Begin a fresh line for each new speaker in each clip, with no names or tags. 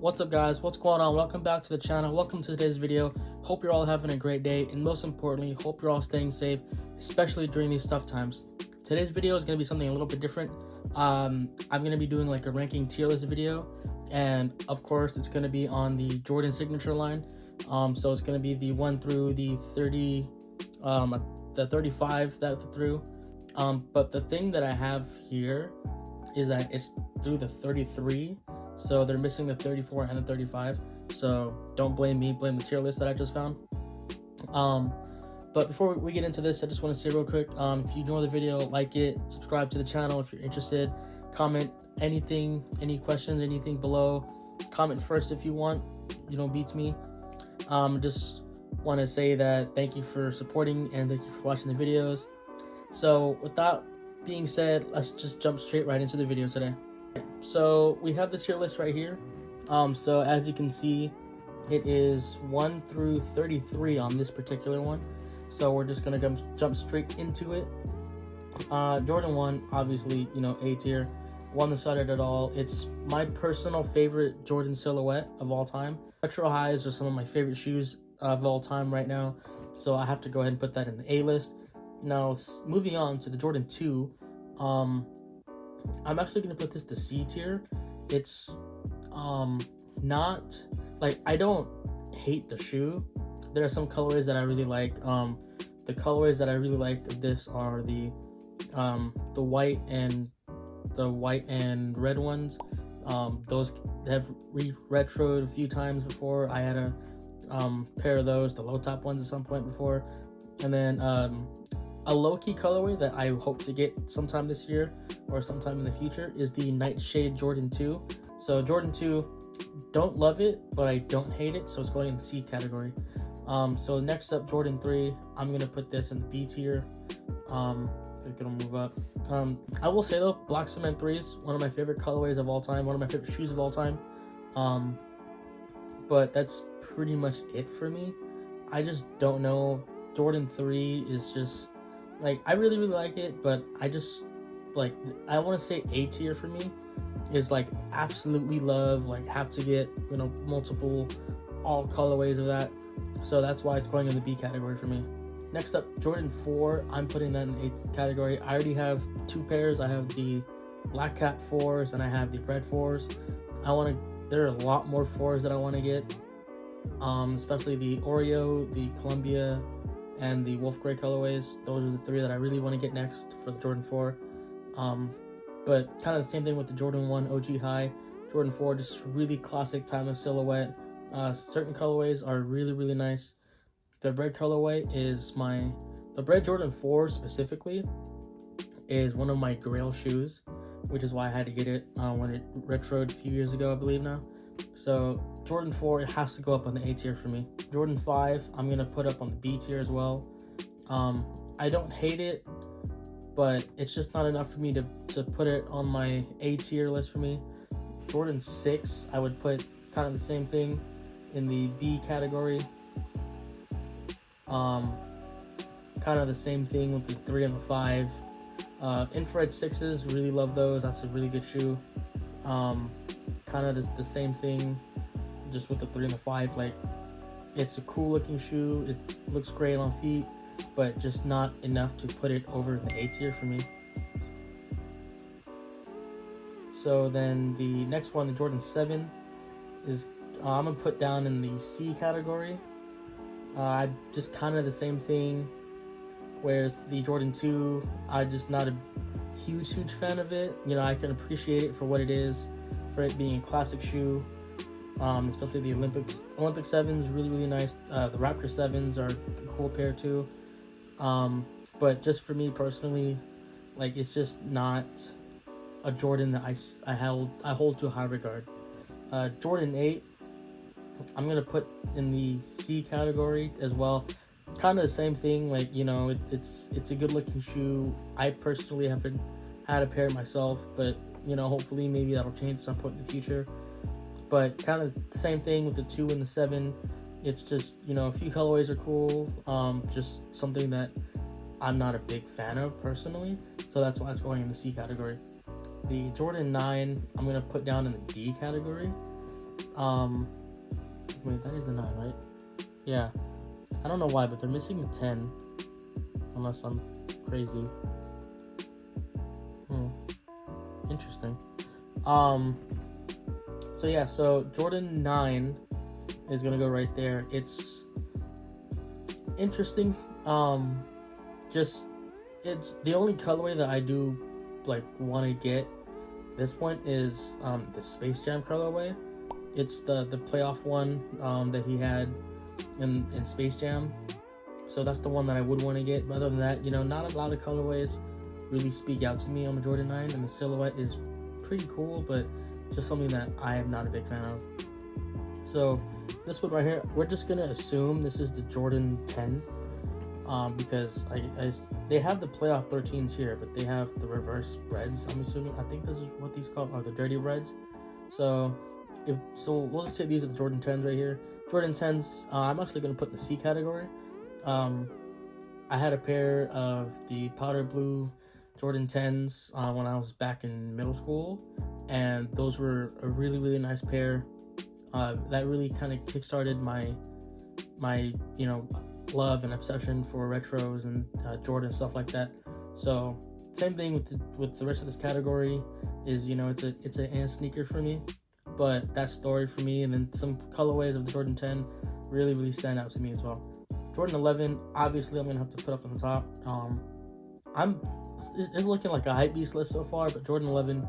What's up, guys? What's going on? Welcome back to the channel. Welcome to today's video. Hope you're all having a great day, and most importantly, hope you're all staying safe, especially during these tough times. Today's video is going to be something a little bit different. I'm going to be doing like a ranking tier list video, and of course it's going to be on the Jordan signature line. So it's going to be the 1 through the 30, the 35 that through. But the thing that I have here is that it's through the 33. So they're missing the 34 and the 35. So don't blame me, blame the tier list that I just found. But before we get into this, I just want to say real quick, if you enjoy the video, like it, subscribe to the channel if you're interested, comment anything, any questions, anything below. Comment first if you want, you don't beat me. Just want to say that thank you for supporting and thank you for watching the videos. So with that being said, let's just jump straight right into the video today. So we have the tier list right here. So as you can see, it is 1 through 33 on this particular one. So we're just gonna jump straight into it. Jordan 1, obviously, you know, A tier, won the started at all. It's my personal favorite Jordan silhouette of all time. Retro highs are some of my favorite shoes of all time right now, so I have to go ahead and put that in the A list. Now moving on to the Jordan 2, I'm actually gonna put this to C tier. It's not like, I don't hate the shoe. There are some colorways that I really like. The colorways that I really like of this are the white and red ones. Those have retroed a few times before. I had a pair of those, the low top ones at some point before. And then a low-key colorway that I hope to get sometime this year or sometime in the future is the Nightshade Jordan 2. So Jordan 2, don't love it, but I don't hate it, so it's going in the C category. So next up, Jordan 3, I'm gonna put this in the B tier. We're gonna move up. I will say though, Black Cement 3 is one of my favorite colorways of all time, one of my favorite shoes of all time. But that's pretty much it for me. I just don't know. Jordan 3 is just like, I really like it, but I just like, I want to say A tier for me is like absolutely love, like have to get, you know, multiple all colorways of that. So that's why it's going in the B category for me. Next up, Jordan 4, I'm putting that in the A category. I already have 2 pairs. I have the Black Cat 4s and I have the Red 4s. There are a lot more 4s that I want to get, especially the Oreo, the Columbia, and the Wolf Gray colorways. Those are the 3 that I really want to get next for the Jordan 4. But kind of the same thing with the Jordan 1 OG High. Jordan 4, just really classic timeless silhouette. Certain colorways are really nice. The red colorway is the red Jordan 4 specifically is one of my grail shoes, which is why I had to get it when it retroed a few years ago, I believe now. So Jordan 4, it has to go up on the A tier for me. Jordan 5, I'm gonna put up on the B tier as well. I don't hate it, but it's just not enough for me to put it on my A tier list for me. Jordan 6, I would put kind of the same thing in the B category. Kind of the same thing with the 3 and the 5. Infrared 6s, really love those. That's a really good shoe. Kind of the same thing, just with the 3 and the 5. Like, it's a cool looking shoe. It looks great on feet, but just not enough to put it over in the A tier for me. So then the next one, the Jordan 7, is I'm gonna put down in the C category. Just kind of the same thing with the Jordan 2. I'm just not a huge fan of it. You know, I can appreciate it for what it is, for it being a classic shoe. Especially the Olympic 7s, really nice. The Raptor 7s are a cool pair too. But just for me personally, like, it's just not a Jordan that I hold to a high regard. Jordan 8, I'm gonna put in the C category as well. Kind of the same thing, like, you know, it's a good looking shoe. I personally haven't had a pair myself, but you know, hopefully maybe that'll change at some point in the future. But kind of the same thing with the 2 and the 7. It's just, you know, a few colorways are cool. Just something that I'm not a big fan of personally, so that's why it's going in the C category. The Jordan 9, I'm gonna put down in the D category. Wait, that is the 9, right? Yeah. I don't know why, but they're missing the 10. Unless I'm crazy. Interesting. So yeah, so Jordan 9 is gonna go right there. It's interesting. Just it's the only colorway that I do like want to get at this point is the Space Jam colorway. It's the playoff one that he had in Space Jam. So that's the one that I would want to get. But other than that, not a lot of colorways really speak out to me on the Jordan 9, and the silhouette is pretty cool, but just something that I am not a big fan of. So this one right here, we're just gonna assume this is the Jordan 10, because they have the playoff 13s here, but they have the reverse reds. I'm assuming. I think this is what these called, are the dirty reds. So we'll just say these are the Jordan 10s right here. Jordan 10s, I'm actually gonna put in the C category. I had a pair of the powder blue Jordan 10s when I was back in middle school, and those were a really, really nice pair. That really kind of kickstarted my love and obsession for retros and Jordan stuff like that. So same thing with the rest of this category is it's an sneaker for me, but that story for me, and then some colorways of the Jordan 10 really, really stand out to me as well. Jordan 11, obviously, I'm gonna have to put up on the top. It's looking like a hypebeast list so far, but Jordan 11,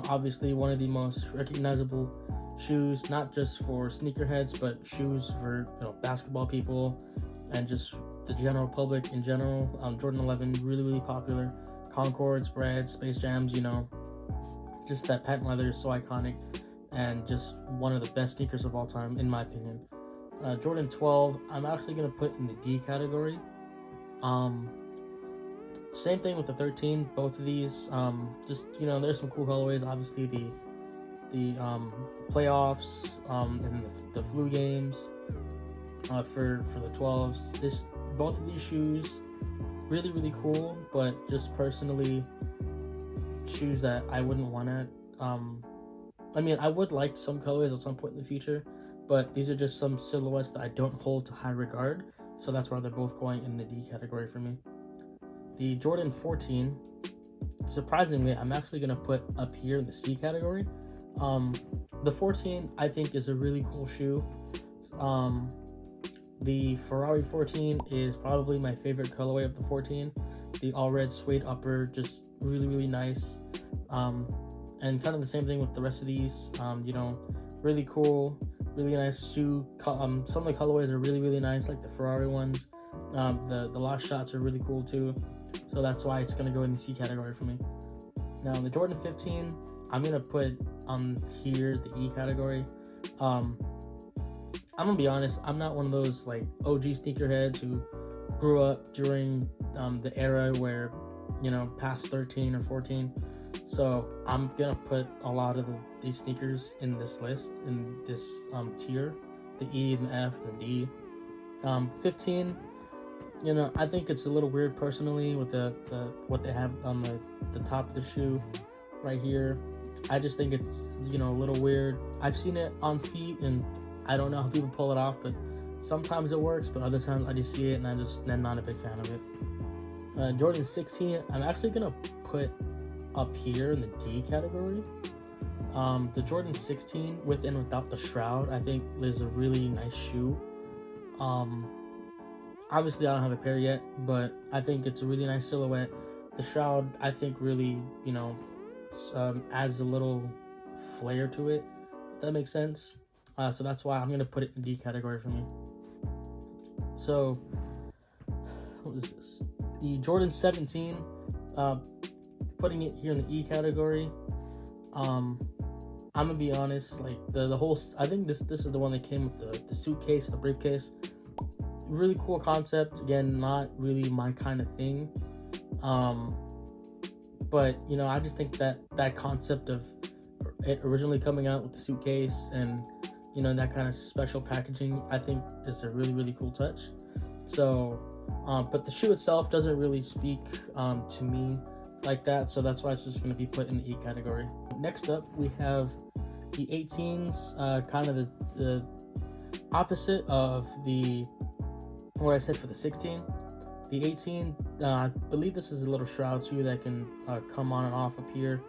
obviously one of the most recognizable shoes, not just for sneakerheads, but shoes for basketball people and just the general public in general. Jordan 11, really, really popular. Concords, Breads, Space Jams, just that patent leather is so iconic and just one of the best sneakers of all time, in my opinion. Jordan 12, I'm actually going to put in the D category. Same thing with the 13, both of these. Just, there's some cool colorways. Obviously, the playoffs and the flu games for the 12s. Both of these shoes, really, really cool, but just personally, shoes that I wouldn't want to. I would like some colorways at some point in the future, but these are just some silhouettes that I don't hold to high regard, so that's why they're both going in the D category for me. The Jordan 14, surprisingly, I'm actually going to put up here in the C category. The 14, I think, is a really cool shoe. The Ferrari 14 is probably my favorite colorway of the 14. The all red suede upper, just really, really nice. And kind of the same thing with the rest of these. Really cool, really nice shoe. Some of the colorways are really, really nice, like the Ferrari ones. The last shots are really cool too. So that's why it's gonna go in the C category for me. Now the Jordan 15, I'm gonna put here the E category. I'm gonna be honest, I'm not one of those like OG sneakerheads who grew up during the era where past 13 or 14. So I'm gonna put a lot of these sneakers in this list, in this tier, the E and the F and the D. 15, I think it's a little weird personally with the what they have on the top of the shoe right here. I just think it's a little weird. I've seen it on feet and I don't know how people pull it off, but sometimes it works, but other times I just see it and I'm not a big fan of it. Jordan 16, I'm actually gonna put up here in the D category. The Jordan 16 with and without the shroud, I think is a really nice shoe. Obviously I don't have a pair yet, but I think it's a really nice silhouette. The shroud, I think, really adds a little flair to it, if that makes sense. So that's why I'm gonna put it in the D category for me. So what is this? The Jordan 17, putting it here in the E category. I'm gonna be honest, like the whole, I think this is the one that came with the suitcase, the briefcase. Really cool concept. Again, not really my kind of thing. But I just think that concept of it originally coming out with the suitcase and that kind of special packaging, I think is a really, really cool touch. So but the shoe itself doesn't really speak to me like that, so that's why it's just going to be put in the E category. Next up, we have The 18s, kind of the opposite of what I said for the 16. The 18, I believe this is a little shroud shoe that can come on and off up here.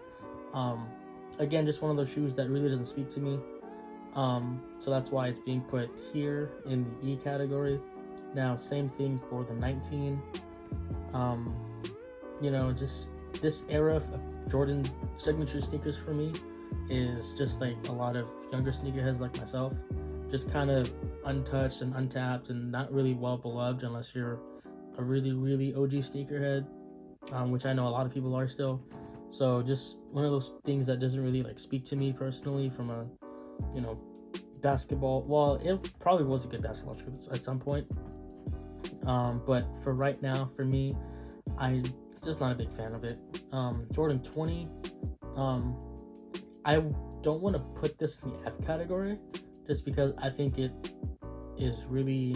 Again, just one of those shoes that really doesn't speak to me. So that's why it's being put here in the E category. Now, same thing for the 19. Just this era of Jordan signature sneakers for me is just like a lot of younger sneakerheads like myself, just kind of untouched and untapped and not really well beloved unless you're a really, really OG sneakerhead, which I know a lot of people are still. So just one of those things that doesn't really like speak to me personally from a, basketball. Well, it probably was a good basketball shoe at some point. But for right now, for me, I'm just not a big fan of it. Jordan 20, I don't want to put this in the F category just because I think it is really,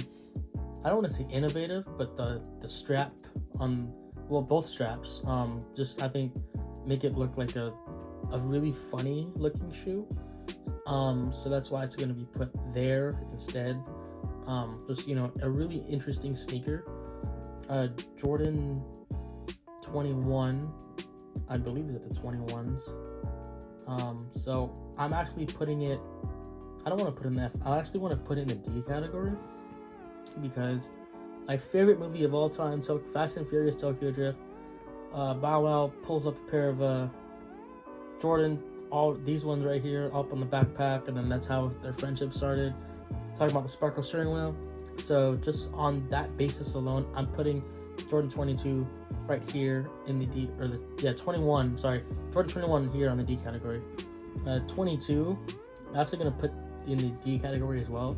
I don't want to say innovative, but the strap on, well, both straps, just I think make it look like a really funny looking shoe. So that's why it's going to be put there instead. Just, a really interesting sneaker. Jordan 21, I believe it's the 21s. So I'm actually putting it, I don't want to put it in F, I actually want to put it in the D category because my favorite movie of all time, Fast and Furious Tokyo Drift, Bow Wow pulls up a pair of Jordan, all these ones right here up on the backpack, and then that's how their friendship started. Talking about the sparkle steering wheel. So just on that basis alone, I'm putting Jordan 22 right here in the D, or 21, sorry, Jordan 21 here on the D category. 22, I'm actually going to put in the D category as well.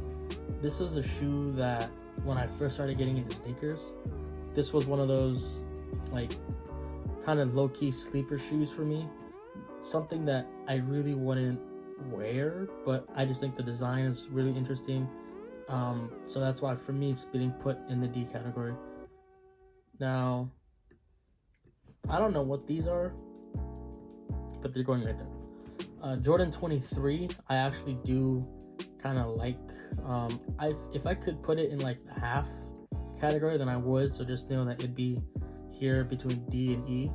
This is a shoe that when I first started getting into sneakers, this was one of those like kind of low-key sleeper shoes for me. Something that I really wouldn't wear, but I just think the design is really interesting. So that's why for me it's being put in the D category. Now, I don't know what these are, but they're going right there. Jordan 23, I actually do kind of like. If I could put it in like the half category, then I would. So just know that it'd be here between D and E.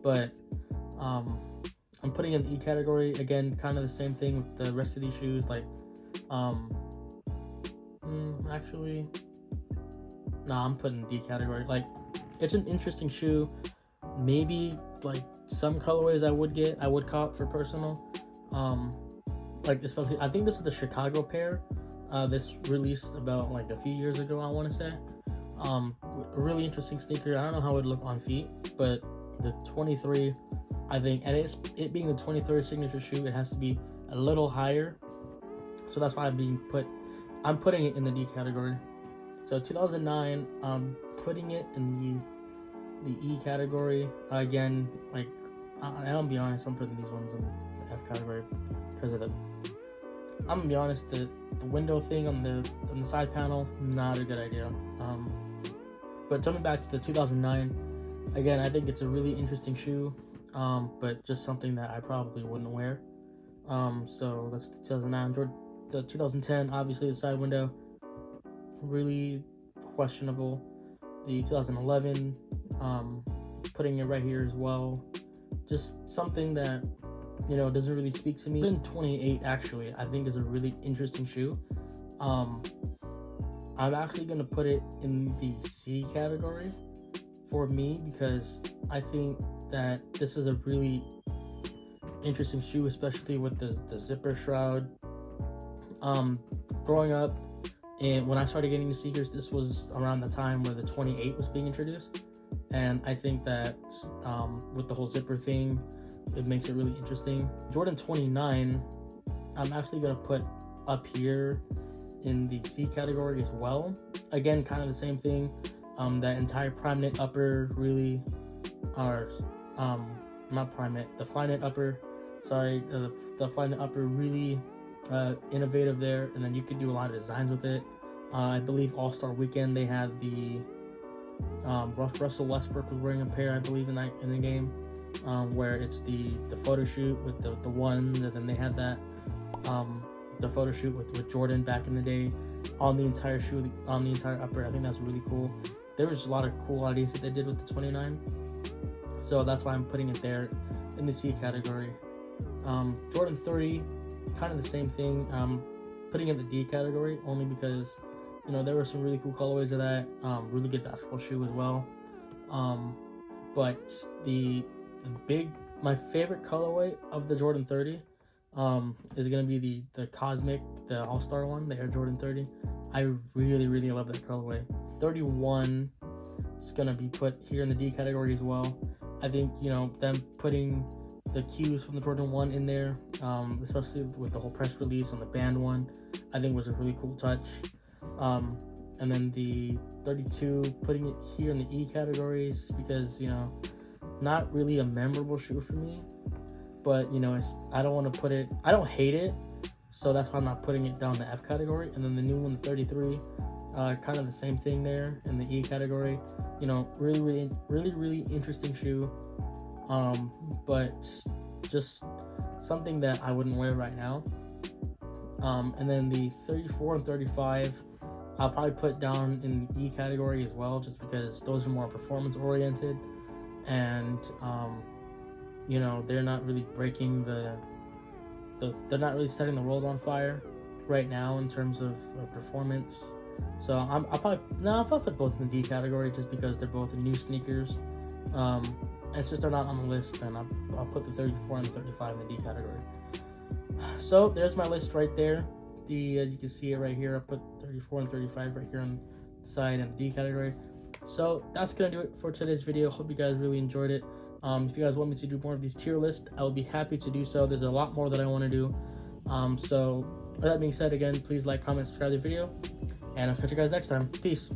But I'm putting in the E category again, kind of the same thing with the rest of these shoes. Like, actually, I'm putting D category. Like, it's an interesting shoe. Maybe like some colorways I would cop for personal. Like especially, I think this is the Chicago pair. This released about like a few years ago, I want to say. A really interesting sneaker. I don't know how it would look on feet, but the 23, I think, and it being the 23rd signature shoe, it has to be a little higher. So that's why I'm putting it in the D category. So 2009, I'm putting it in the E category. Again, like, I'll be honest, I'm putting these ones in the F category because of I'm gonna be honest, the window thing on the side panel, not a good idea. But jumping back to the 2009, again, I think it's a really interesting shoe, but just something that I probably wouldn't wear. So that's the 2009. The 2010, obviously the side window, really questionable. The 2011, putting it right here as well, just something that doesn't really speak to me. In 28, actually, I think is a really interesting shoe. I'm actually gonna put it in the C category for me because I think that this is a really interesting shoe, especially with the zipper shroud. Growing up, and when I started getting the sneakers, this was around the time where the 28 was being introduced, and I think that with the whole zipper thing, it makes it really interesting. Jordan 29, I'm actually gonna put up here in the C category as well. Again, kind of the same thing. That entire prime knit upper really, or not prime knit, the fly knit upper. Sorry, the fly knit upper really innovative there, and then you could do a lot of designs with it. I believe All-Star Weekend they had the Russell Westbrook was wearing a pair, I believe, in the game. where it's the photo shoot with the ones, and then they had that the photo shoot with Jordan back in the day on the entire shoe, on the entire upper. I think that's really cool. There was a lot of cool ideas that they did with the 29, so that's why I'm putting it there in the C category. Jordan 30, kind of the same thing. Putting in the D category only because, you know, there were some really cool colorways of that. Really good basketball shoe as well. But my favorite colorway of the Jordan 30 is gonna be the Cosmic, the All-Star one, the Air Jordan 30. I really love that colorway. 31 is gonna be put here in the D category as well. I think, you know, them putting the cues from the Jordan 1 in there, especially with the whole press release on the band one, I think was a really cool touch. And then the 32, putting it here in the E category is just because, you know, not really a memorable shoe for me, but, you know, I don't want to put it, I don't hate it, so that's why I'm not putting it down the F category. And then the new one, the 33, kind of the same thing there in the E category. You know, really interesting shoe, but just something that I wouldn't wear right now. And then the 34 and 35, I'll probably put down in the E category as well, just because those are more performance oriented, and you know, they're not really breaking they're not really setting the world on fire right now in terms of performance. So I'll probably put both in the D category just because they're both new sneakers. It's just they're not on the list, and I'll put the 34 and the 35 in the D category. So there's my list right there. You can see it right here. I put 34 and 35 right here on the side in the D category. So that's gonna do it for today's video. Hope you guys really enjoyed it. If you guys want me to do more of these tier lists, I will be happy to do so. There's a lot more that I want to do. So with that being said, again, please like, comment, subscribe to the video, and I'll catch you guys next time. Peace.